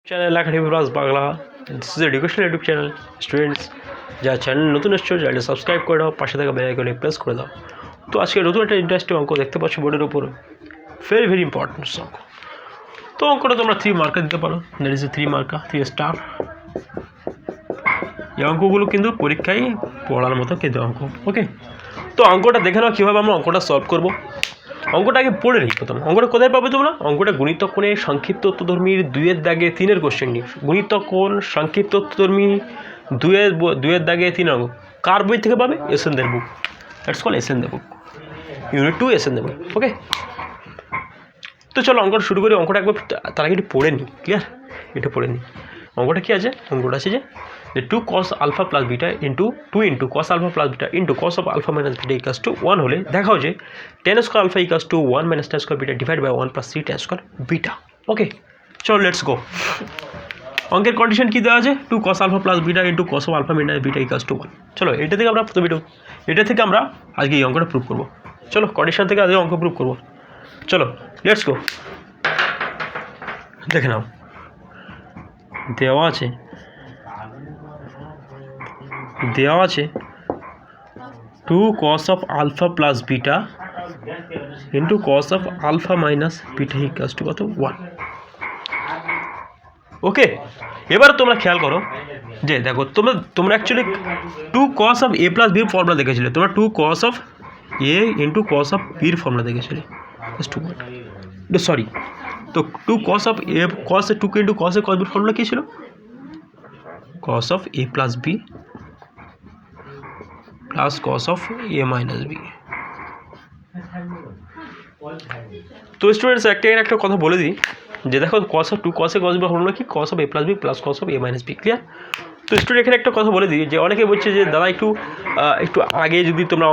Channel academy plus Bangla this is educational YouTube channel students যা channel নতুন এসছো চ্যানেলটা সাবস্ক্রাইব করে দাও, পাশে থাকা বেল আইকনে প্রেস করে দাও। তো আজকে নতুন একটা ইন্টারেস্টিং অঙ্ক দেখতে পাচ্ছ বোর্ডের উপর, ভেরি ইম্পর্টেন্ট অঙ্ক। তো অঙ্কটা তোমরা 3 মার্কার দিতে পারো, দ্যাট ইজ 3 মার্কার 3 স্টার। এই অঙ্কগুলো কিন্তু পরীক্ষায় পড়ার মতো কিন্তু অঙ্ক। ওকে, তো অঙ্কটা দেখে নাও কীভাবে আমরা অঙ্কটা সলভ করবো। অঙ্কটা আগে পড়ে নিই প্রথম। অঙ্কটা কোথায় পাবে তোমরা? অঙ্কটা গণিতক কোণে সংক্ষিপ্ত উত্তরধর্মীর 2-এর দাগে 3-এর কোশ্চেন নিই। গণিতক কোণ সংক্ষিপ্ত উত্তরধর্মী 2-এর দাগে 3 অঙ্ক কার বই থেকে পাবে? এসএন দের বুক। দ্যাটস কল এসএন দের বুক, ইউনিট 2 এসএন দের বুক। ওকে, তো চলো অঙ্কটা শুরু করি। অঙ্কটা একবার তার আগে একটু পড়ে নিই, ক্লিয়ার? এটা পড়ে নিই। অঙ্কটা কী আছে? অঙ্কটা আছে যে 2 cos alpha plus beta into 2 into cos alpha plus beta into cos of alpha minus beta equals to 1 হলে দেখাও যে tan square alpha equals to 1 minus tan square beta divided by 1 plus 3 tan square beta। ওকে, চলো let's go. অঙ্কের condition কী দেওয়া আছে? 2 cos alpha plus beta into cos of alpha minus beta equals to 1। চলো এটা থেকে আমরা আজকে এই অঙ্কটা প্রুভ করবো। চলো কন্ডিশন থেকে আজকে অঙ্ক প্রুভ করবো। চলো লেটস গো। দেখে নাও, দেওয়া আছে 2 cos of alpha plus beta into cos of alpha minus beta equals to কত? 1। ওকে, এবার তোমরা খেয়াল করো যে দেখো তোমরা actually 2 cos of a plus b এর ফর্মুলা দেখেছিলে। তোমরা 2 cos of a into cos of b এর ফর্মুলা দেখেছিলে। সরি, তো 2 cos of a cos 2 into cos a cos b এর ফর্মুলা কী ছিল? cos of a plus b plus cos of a minus b। তো students একটা কথা বলে দিই যে দেখো cos of 2 cos a cos b formula কি? cos of a plus b plus cos of a minus b। Clear? তো student এখানে একটা কথা বলে দিই যে অনেকে বলছে যে দাদা একটু আগে যদি তোমরা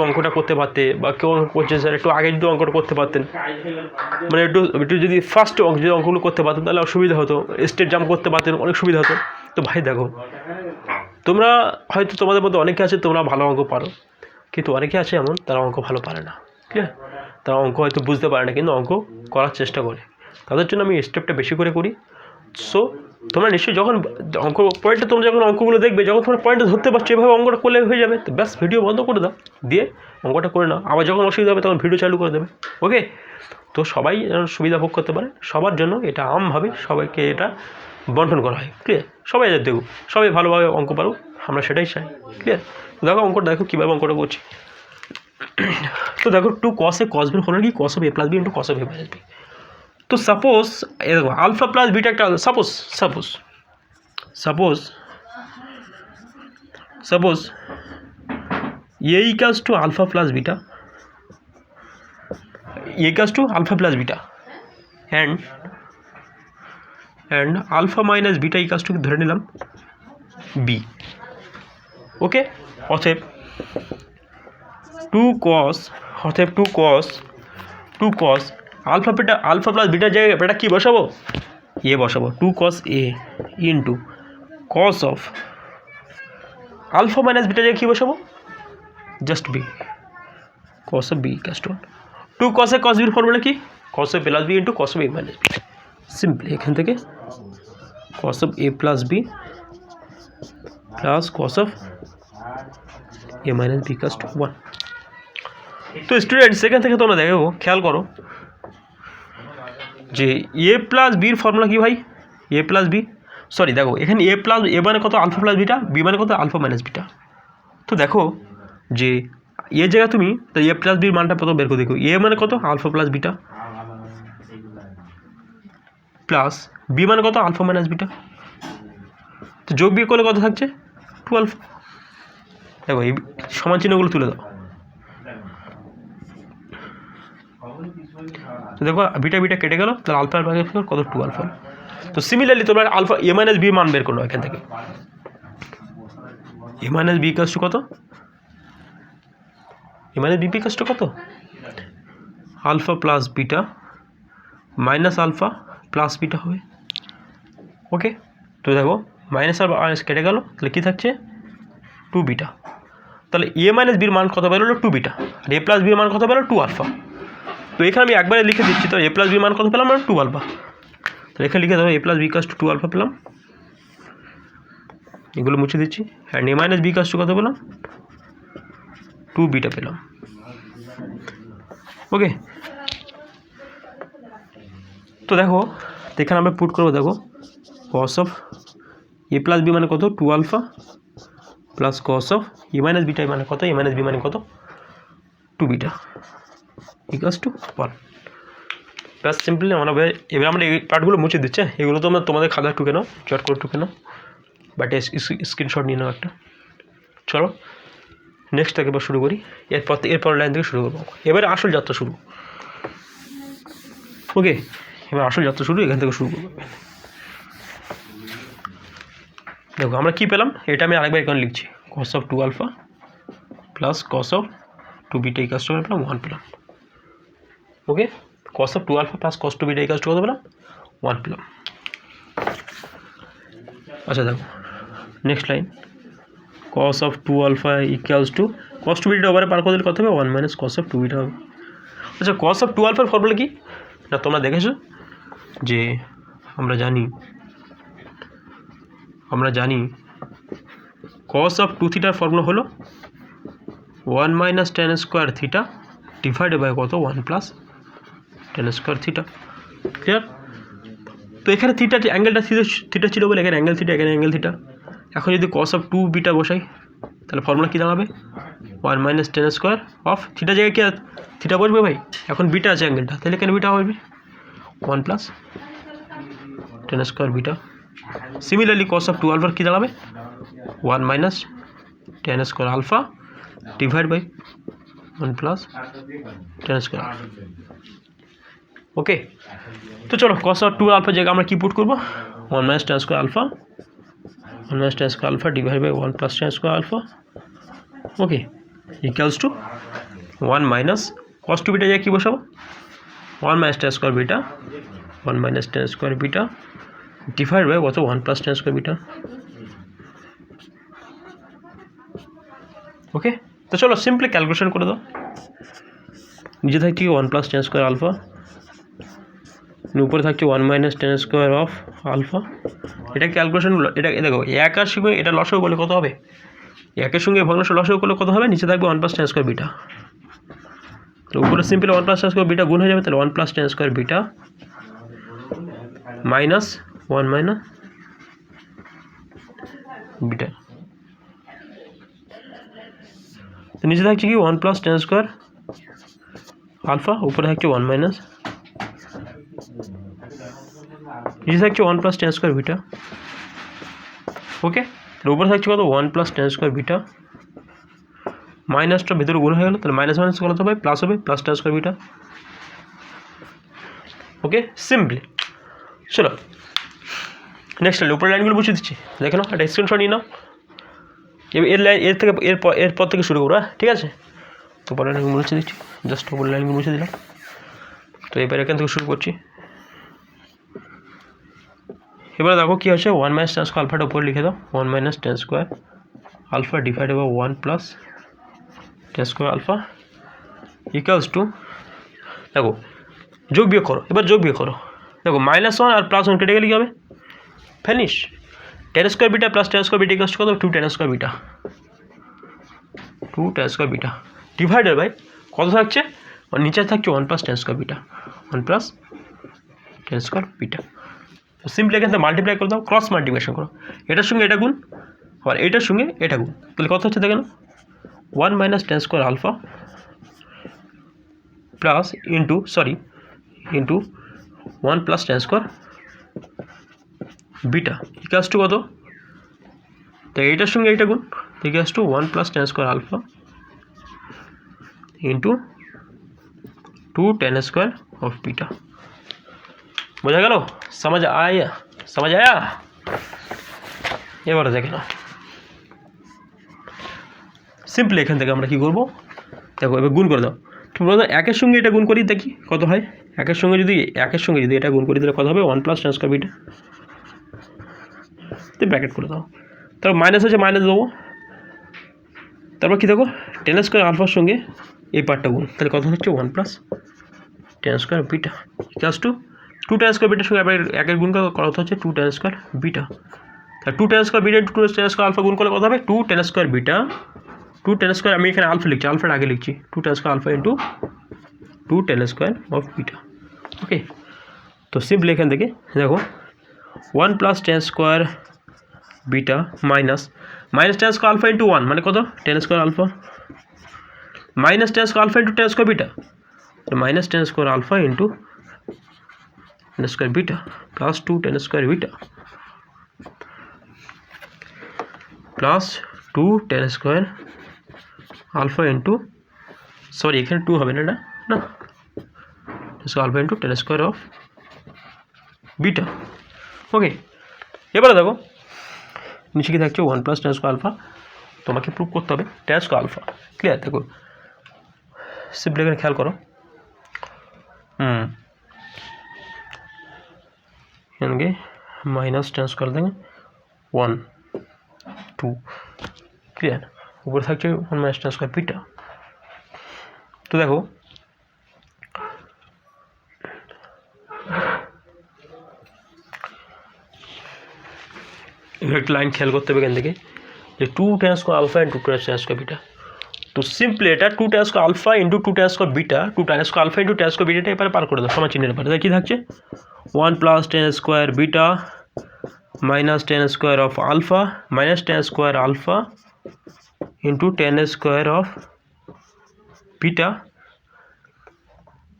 অঙ্কটা করতে পারতে, বা কেউ করছে স্যার একটু আগে যদি অঙ্কটা করতে পারতেন, মানে একটু যদি ফার্স্ট যদি অঙ্কগুলো করতে পারতেন তাহলে সুবিধা হতো, স্টেট জাম্প করতে পারতেন, অনেক সুবিধা হতো। তো ভাই দেখো, তোমরা হয়তো তোমাদের মধ্যে অনেকে আছে তোমরা ভালো অঙ্ক পারো, কিন্তু অনেকে আছে এমন তারা অঙ্ক ভালো পারে না। ঠিক আছে, তারা অঙ্ক হয়তো বুঝতে পারে না কিন্তু অঙ্ক করার চেষ্টা করে। তাদের জন্য আমি স্টেপটা বেশি করে করি। সো তোমরা নিশ্চয়ই যখন অঙ্ক পয়েন্টে তোমরা যখন অঙ্কগুলো দেখবে, যখন তোমরা পয়েন্টে ধরতে পারছো এভাবে অঙ্কটা করলে হয়ে যাবে। তো ব্যাস ভিডিও বন্ধ করে দাও, দিয়ে অঙ্কটা করে নাও। আবার যখন অসুবিধা হবে তখন ভিডিও চালু করে দেবে। ওকে, তো সবাই যেন সুবিধা ভোগ করতে পারে, সবার জন্য এটা আমভাবে সবাইকে এটা বন্টন করা হয়। ক্লিয়ার? সবাই দেখুক, সবাই ভালোভাবে অঙ্ক পারুক, আমরা সেটাই চাই। ক্লিয়ার? দেখো অঙ্কটা দেখো কীভাবে অঙ্কটা করছি। তো দেখো 2 cos a cos b হলো কি? cos of a plus b into cos of a minus b। তো সাপোজ দেখো আলফা প্লাস বিটা একটা suppose A equals to alpha plus beta, alpha plus beta and alpha minus beta equals to ধরে নিলাম B. ওকে, অতএব 2 cos alpha plus bitter জায়গায় এটা কী বসাবো? এ বসাবো। 2 cos a into cos of alpha minus বিটার জায়গায় কী বসাবো? Just B, cos of B equals to 2 cos a cos b এর ফর্মুলা কি? cos of plus B into cos of a minus B. Simply এখান থেকে cos of a plus B plus cos of a minus B equals to 1। তো student সেখান থেকে তোমরা দেখো, খেয়াল করো যে এ প্লাস বির ফর্মুলা কি ভাই? এ প্লাস বি, সরি দেখো এখানে এ মানে কত? আলফা প্লাস বিটা, বি মানে কত? Alpha minus beta. তো দেখো যে এ জায়গা তুমি এ প্লাস বির মানটা প্রথম বের করে দেখো। এ মানে কত? Alpha plus beta, plus B মানে কত? Alpha minus beta. তো যোগ বিয়োগ করলে কত থাকছে? 12। দেখো এই সমান চিহ্নগুলো তুলে দাও। তো দেখো বিটা কেটে গেল, তাহলে আলফা কত? 2 আলফা। তো সিমিলারলি তোমরা আলফা এ মাইনাস বি মান বের করো এখান থেকে। A minus B equals to কত? A minus B equals to কত? Alpha plus beta minus alpha plus beta হবে। ওকে, তো দেখো মাইনাস আর কেটে গেল, তাহলে কী থাকছে? 2 বিটা। তাহলে এ মাইনাস বির মান কত বেরোলো? 2 বিটা। আর এ প্লাস বির মান কত বেরোলো? 2 আলফা। তো এখানে আমি একবারে লিখে দিচ্ছি। তো এ প্লাস বির মান কত পেলাম? 2 আলফা। তো এখানে লিখে দেবো A plus B equals to 2 alpha পেলাম, এগুলো মুছে দিচ্ছি। And A minus B equals to কত পেলাম, 2 বিটা পেলাম। ওকে, তো দেখো এখানে আমরা পুট করবো, দেখো cos of A plus B মানে কত 2 alpha plus cos of A minus beta মানে কত, এ মাইনাস বি মানে কত 2 বিটা ইকুয়ালস টু 1। ব্যাস সিম্পলি আমরা এবার আমরা এই পার্টগুলো মুছে দিচ্ছে, এগুলো তো আমরা তোমাদের খাতা টুকে নাও, চট করে টুকে নাও, বাট স্ক্রিনশট নিয়ে নাও একটা। চলো নেক্সট থেকে এবার শুরু করি, এরপর লাইন থেকে শুরু করবো। এবারে আসল যাত্রা শুরু। ওকে, এবার আসল যাত্রা শুরু, এখান থেকে শুরু করবো। দেখো আমরা কী পেলাম, এটা আমি আরেকবার এখানে লিখছি, cos of 2 alpha plus cos of 2 beta equals to পেলাম 1 পেলাম। Okay, cos of 2 alpha plus cos 2 beta equals to কত পেলাম, 1 পেলাম। আচ্ছা দেখো next line, cos of 2 alpha equals to cos 2 beta ওভারে পার করে দিলে কত হবে, 1 মাইনাস কস অফ 2 বিটা হবে। আচ্ছা কস অফ 2 আলফার ফর্মুলা কি না তোমরা দেখেছো, যে আমরা জানি কস অফ 2 থিটার ফর্মুলা হলো 1 minus tan square theta divided by কত 1 plus tan square theta. Clear? তো এখানে থিটা অ্যাঙ্গেলটা থিটা ছিল বলে এখানে অ্যাঙ্গেল থিটা, এখানে অ্যাঙ্গেল থিটা। এখন যদি কস অফ 2 বিটা বসাই তাহলে ফর্মুলা কী দাঁড়াবে, 1 minus tan square of theta জায়গায় কি থিটা বসবে ভাই, এখন বিটা আছে অ্যাঙ্গেলটা, তাহলে এখানে বিটা হবে 1 plus tan square beta. Similarly cos of 2 আলফার কী দাঁড়াবে, 1 minus tan square alpha divide by 1 plus tan square. Okay, তো চলো কস অফ 2 আলফা জায়গায় আমরা কী পুট করবো, 1 minus tan square alpha, 1 minus tan square alpha divide by 1 plus tan square alpha. Okay, equals to 1 minus cos 2 beta জায়গায় কী বসাবো, 1 minus tan square beta, 1 minus tan square beta divide by কত 1 plus tan square beta. Okay, তো চলো simply calculation করে দাও। নিচে থাকছে 1 প্লাস টেন স্কোয়ার আলফা, উপরে থাকছে 1 minus tan square of alpha. এটা ক্যালকুলেশন, এটা দেখো একের সঙ্গে এটা লসও বলে কত হবে, একের সঙ্গে ভগ্নাংশ লসও করলে কত হবে, নিচে থাকবে 1 প্লাস টেন স্কোয়ার বিটা, তো উপরে simply 1 plus tan square beta গুণ হয়ে যাবে, তাহলে 1 plus tan square beta minus 1 minus beta. তো নিচে থাকছে কি 1 প্লাস টেন স্কোয়ার আলফা, উপরে থাকছে 1 মাইনাস, নিচে থাকছে 1 প্লাস টেন স্কোয়ার বিটা। ওকে, উপরে থাকছে কত 1 প্লাস টেন স্কোয়ার বিটা, মাইনাসটা ভিতরে গুণ হয়ে গেল, তাহলে মাইনাস মাইনাস কত হবে, প্লাস হবে, প্লাস টেন স্কোয়ার বিটা। ওকে, সিম্পলি চলো নেক্সট লাইন, উপরের লাইনগুলো মুছে দিচ্ছি, দেখে নাও একটা স্ক্রিনশট নিয়ে নাও। এরপর থেকে শুরু করবো, ঠিক আছে? তো উপরের লাইনগুলো মুছে দিচ্ছি, জাস্ট উপরের লাইনগুলো মুছে দিলাম। তো এবার এখান থেকে শুরু করছি। এবারে দেখো কী হচ্ছে, 1 মাইনাস টেন স্কোয়ার আলফাটা উপরে লিখে দাও, 1 minus tan square alpha divide by 1 plus tan square alpha equals to, দেখো যোগ বিয়োগ করো, এবার যোগ বিয়োগ করো। দেখো -1 আর +1 কেটে গেলে কী হবে, finish. Tan square beta plus tan square beta equals কত, 2 tan square beta, 2 tan square beta divided by কত থাকছে, নিচে থাকছে 1 plus tan square beta, 1 plus tan square beta. তো সিম্পলি এখান থেকে মাল্টিপ্লাই করে দাও, ক্রস মাল্টিপ্লিকেশন করো, এটার সঙ্গে এটা গুণ আর এটার সঙ্গে এটা গুণ, তাহলে কত হচ্ছে দেখে না, 1 minus tan square alpha plus into 1 plus tan square beta equals to কত, তো এইটার সঙ্গে এইটা গুণ, equals to 1 plus tan square alpha into 2 tan square of beta. বোঝা গেল? समझ आया? এবারে দেখে নাও, সিম্পলি এখান থেকে আমরা কী করবো, দেখো এবার গুণ করে দাও। ঠিক বলো, একের সঙ্গে এটা গুণ করি দেখি কত হয়, একের সঙ্গে যদি এটা গুণ করি তাহলে কত হবে, 1 প্লাস টেন স্কোয়ার বিটা, তো ব্র্যাকেট করে দাও। তারপর মাইনাস আছে, মাইনাস দেবো, তারপর কী দেখো টেন স্কোয়ার আলফার সঙ্গে এই পার্টটা গুণ, তাহলে কত হচ্ছে 1 plus tan square beta equals to two tan square বিটার সঙ্গে আবার একের গুণ করা হচ্ছে টু টেন স্কোয়ার বিটা। তাহলে two tan square beta two tan square alpha গুণ করলে কত হবে two tan square beta two tan square, আমি এখানে আলফা লিখছি, আলফার আগে লিখছি two tan square alpha into two tan square of beta. Okay, তো সিম্পলি এখান থেকে দেখো one plus tan square beta minus tan square alpha into one মানে কত tan square alpha minus tan square alpha into tan square beta, তো minus tan square alpha into tan square beta plus two tan square beta plus two tan square alpha into, sorry এখানে two হবে না, না alpha into tan square of beta. Okay, এবারে দেখো নিচে কি থাকছে one plus tan square alpha, তোমাকে প্রুভ করতে হবে টেন স্কোয়ার আলফা। ক্লিয়ার? দেখো সিম্পলি এখানে খেয়াল করো, এখানে মাইনাস টেন স্কোয়ার থেকে ওয়ান টু, ক্লিয়ার? উপরে থাকছে one minus tan square beta. তো দেখো একটা লাইন খেয়াল করতে হবে এখান থেকে যে two tan square alpha into two tan square beta. তো সিম্পলি এটা two tan square alpha into two tan square beta, two tan square alpha into tan square বিটাটা এবারে পার করে দাও সমান চিহ্নের পারে, তাই কী থাকছে one plus tan square beta minus tan square of alpha minus tan square alpha into tan square of beta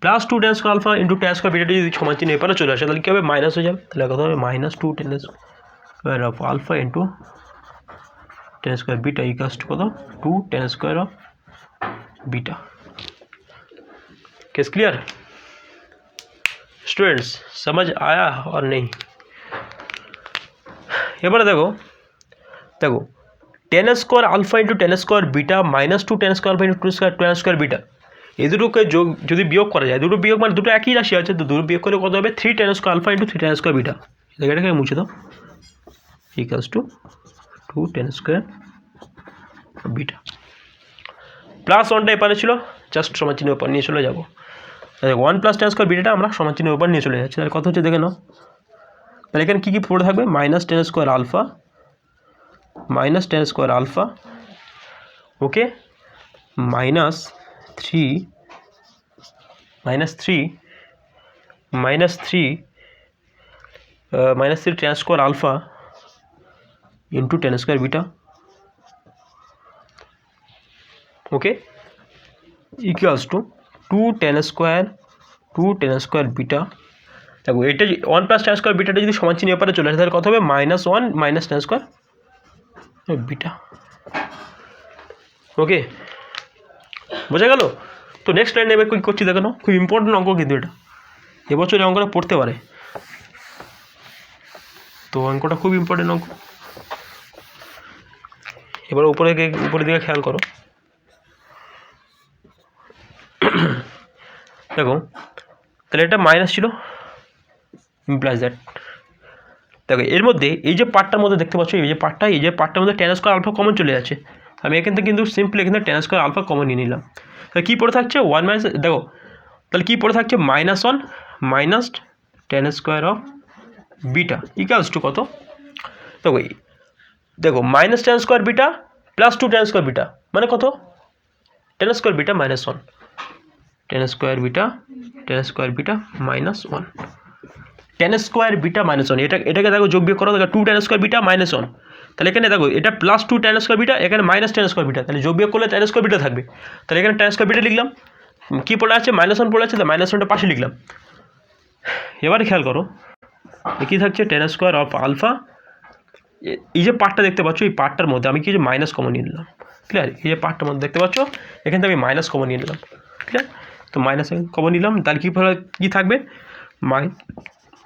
plus two tan square alpha into tan square বিটাটা যদি সমান চিহ্ন এপারে চলে আসে তাহলে কী হবে মাইনাস হয়ে যাবে, তাহলে কত হবে minus two tan square of alpha into tan square beta equals two कत two tan square of beta. Case clear students? समझ आया और नहीं? এবারে দেখো দেখো tan square alpha into tan square beta minus two tan square alpha into tan square beta, এই দুটোকে যোগ যদি বিয়োগ করা যায়, দুটো বিয়োগ মানে দুটো একই রাশি আছে, তো দুটো বিয়োগ করে কত হবে three tan square alpha into three tan square beta, এটাকে মুছে দাও equals to two tan square beta plus ওয়ানটা এপারে ছিল জাস্ট সমান চিহ্নের উপর নিয়ে চলে যাবো, ওয়ান প্লাস টেন স্কোয়ার বিটাটা আমরা সমান চিহ্নের উপর নিয়ে চলে যাচ্ছি, তাহলে কত হচ্ছে দেখে নাও। তাহলে এখানে কী কী পড়ে থাকবে minus tan square alpha minus tan square alpha, okay, minus three tan square alpha into tan square beta, okay, equals to two tan square beta. देखो ये one plus tan square beta जो समान चिन्ह एपारे चले आसे ताहले कत होबे minus one minus tan square beta, okay, बोझा गेल? तो नेक्स्ट लाइन एबार कि करछि देखो ना, खूब इम्पोर्टेंट अंक किन्तु एटा এবছর এই অঙ্কটা পড়তে পারে, তো অঙ্কটা খুব ইম্পর্টেন্ট অঙ্ক। এবার উপরের দিকে খেয়াল করো, দেখো তাহলে এটা মাইনাস ছিল ইমপ্লাইজ দ্যাট, দেখো এর মধ্যে এই যে পার্টটার মধ্যে দেখতে পাচ্ছ এই যে পার্টটার মধ্যে টেন স্কোয়ার আলফা কমন চলে যাচ্ছে, আমি এখান থেকে কিন্তু সিম্পলি এখানে টেন স্কোয়ার আলফা কমন নিয়ে নিলাম, তাহলে কী পড়ে থাকছে ওয়ান মাইনাস, দেখো তাহলে কী পড়ে থাকছে minus one minus tan square of beta equals to কত, দেখো minus tan square beta plus two tan square beta মানে কত tan square beta minus one, tan square beta minus one, tan square beta minus one, এটাকে দেখো যোগ বিয়োগ করো, দেখো two tan square beta minus one, তাহলে এখানে দেখো এটা plus two tan square beta, এখানে মাইনাস টেন স্কোয়ার বিটা, তাহলে যোগ বিয়োগ করলে টেন স্কোয়ার বিটা থাকবে, তাহলে এখানে টেন স্কোয়ার বিটা লিখলাম, কী পড়ে আছে মাইনাস ওয়ান পড়ে আছে, তো মাইনাস ওয়ানটা পাশে লিখলাম। এবারে খেয়াল করো কী থাকছে টেন স্কোয়ার অফ আলফা, এই যে পার্টটা দেখতে পাচ্ছ এই পার্টটার মধ্যে আমি কি যে মাইনাস কমন নিয়ে নিলাম, ক্লিয়ার? এই যে পার্টটার মধ্যে দেখতে পাচ্ছ এখান থেকে আমি মাইনাস কমন নিয়ে নিলাম, ক্লিয়ার? তো মাইনাস কমন নিলাম, তাহলে কী থাকবে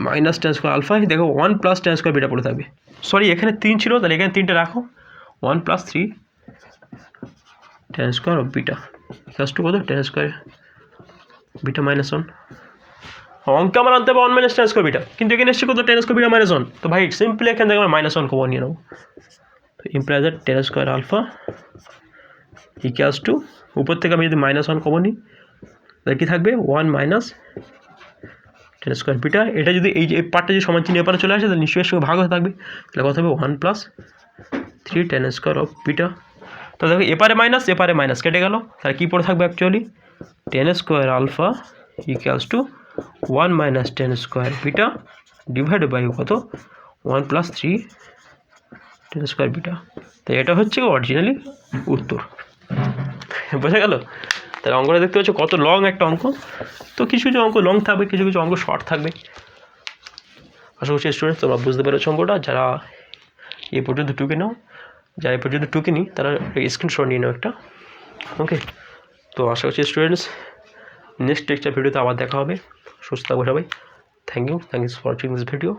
মাইনাস টেন স্কোয়ার আলফা, দেখো one plus tan square beta পড়ে থাকবে, সরি এখানে তিন ছিল তাহলে এখানে তিনটে রাখো, one plus three tan square of beta plus two কত tan square beta minus one, অঙ্কে আমার আনতে হবে one minus tan square beta, কিন্তু এখানে এসছে কত tan square beta minus one, তো ভাই সিম্পলি এখান থেকে আমরা মাইনাস ওয়ান কমন নিয়ে নেবো, তো implies that tan square alpha equals to, উপর থেকে আমি যদি মাইনাস ওয়ান কমন নিই তাহলে কী থাকবে one minus tan square beta. এটা যদি এই যে পার্টটা যদি সমান চিহ্ন এপারে চলে আসে তাহলে নিশ্চয়ই এর সঙ্গে ভাগ হয়ে থাকবে, তাহলে কথা হবে 1 plus 3 ten square of beta. তাহলে দেখো এপারে মাইনাস কেটে গেল, তাহলে কী পড়ে থাকবে actually tan square alpha equals to 1 minus tan square beta divide by কত 1 প্লাস 3 টেন স্কোয়ার বিটা। তাই এটা হচ্ছে অরিজিনালি উত্তর। বোঝা গেল? তাহলে অঙ্কটা দেখতে পাচ্ছ কত লং একটা অঙ্ক। তো কিছু কিছু অঙ্ক লং থাকবে, কিছু কিছু অঙ্ক শর্ট থাকবে। আশা করছি স্টুডেন্টস তোমরা বুঝতে পেরেছো অঙ্কটা। যারা এই পর্যন্ত টুকে নাও, যারা এই পর্যন্ত টুকে নি তারা স্ক্রিনশট নিয়ে নাও একটা। ওকে, তো আশা করছি স্টুডেন্টস নেক্সট লেকচার ভিডিওতে আবার দেখা হবে। সুস্থ থাকবো সবাই। Thank you for watching this video.